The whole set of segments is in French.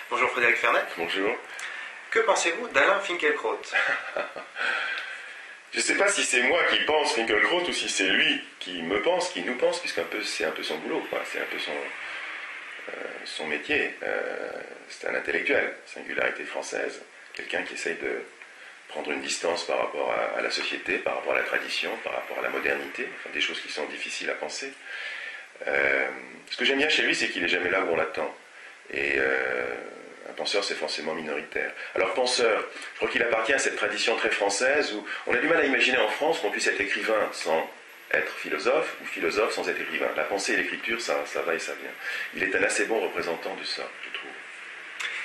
Bonjour Frédéric Fernet. Bonjour. Que pensez-vous d'Alain Finkielkraut? Je ne sais pas si c'est moi qui pense Finkielkraut ou si c'est lui qui me pense, qui nous pense, puisque c'est un peu son boulot, c'est un peu son métier. C'est un intellectuel, singularité française, quelqu'un qui essaye de prendre une distance par rapport à la société, par rapport à la tradition, par rapport à la modernité, enfin, des choses qui sont difficiles à penser. Ce que j'aime bien chez lui, c'est qu'il n'est jamais là où on l'attend. Et un penseur, c'est forcément minoritaire. Alors penseur, je crois qu'il appartient à cette tradition très française où on a du mal à imaginer en France qu'on puisse être écrivain sans être philosophe, ou philosophe sans être écrivain. La pensée et l'écriture, ça va et ça vient. Il est un assez bon représentant de ça, je trouve.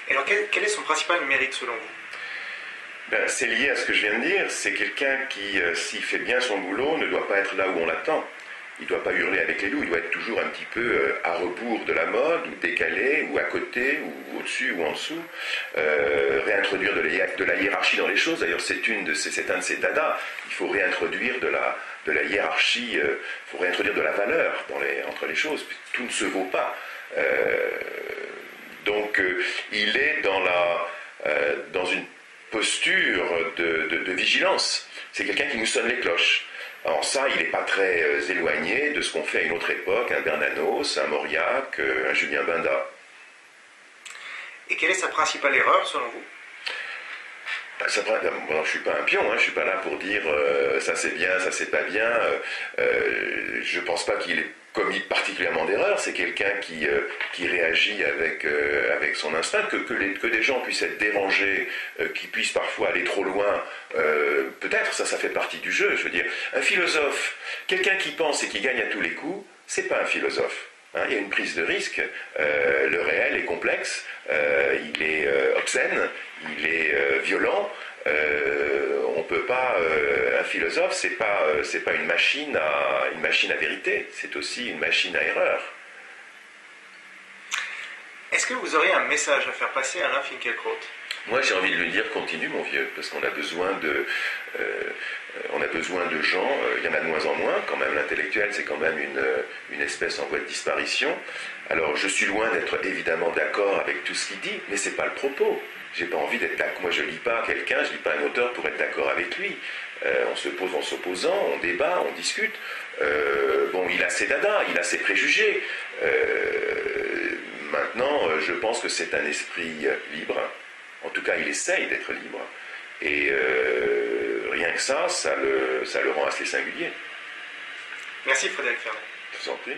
Et alors quel est son principal mérite selon vous? C'est lié à ce que je viens de dire. C'est quelqu'un qui, s'il fait bien son boulot, ne doit pas être là où on l'attend. Il ne doit pas hurler avec les loups, il doit être toujours un petit peu à rebours de la mode, ou décalé, ou à côté, ou au-dessus, ou en dessous. Réintroduire de la hiérarchie dans les choses. D'ailleurs, c'est un de ses dadas. Il faut réintroduire de la hiérarchie, il faut réintroduire de la valeur entre les choses. Tout ne se vaut pas. Donc, il est dans une posture de vigilance. C'est quelqu'un qui nous sonne les cloches. Alors ça, il n'est pas très éloigné de ce qu'on fait à une autre époque, un Bernanos, un Mauriac, un Julien Benda. Et quelle est sa principale erreur selon vous? Je ne suis pas un pion, je ne suis pas là pour dire ça c'est bien, ça c'est pas bien. Je ne pense pas qu'il ait commis particulièrement d'erreurs. C'est quelqu'un qui réagit avec son instinct. Que des gens puissent être dérangés, qui puissent parfois aller trop loin, peut-être, ça fait partie du jeu. Je veux dire, un philosophe, quelqu'un qui pense et qui gagne à tous les coups, c'est pas un philosophe. Il y a une prise de risque, le réel est complexe, il est obscène, il est violent. On peut pas. Un philosophe, c'est pas une machine à vérité, c'est aussi une machine à erreur. Est-ce que vous auriez un message à faire passer à Alain Finkielkraut? Moi, j'ai envie de lui dire continue, mon vieux, parce qu'on a besoin de gens. Il y en a de moins en moins. Quand même, l'intellectuel, c'est quand même une espèce en voie de disparition. Alors, je suis loin d'être évidemment d'accord avec tout ce qu'il dit, mais c'est pas le propos. J'ai pas envie d'être d'accord. Moi, je lis pas quelqu'un, je lis pas un auteur pour être d'accord avec lui. On se pose en s'opposant, on débat, on discute. Il a ses dadas, il a ses préjugés. Maintenant, je pense que c'est un esprit libre. En tout cas, il essaye d'être libre. Et rien que ça le rend assez singulier. Merci Frédéric Fernet. Je vous en prie.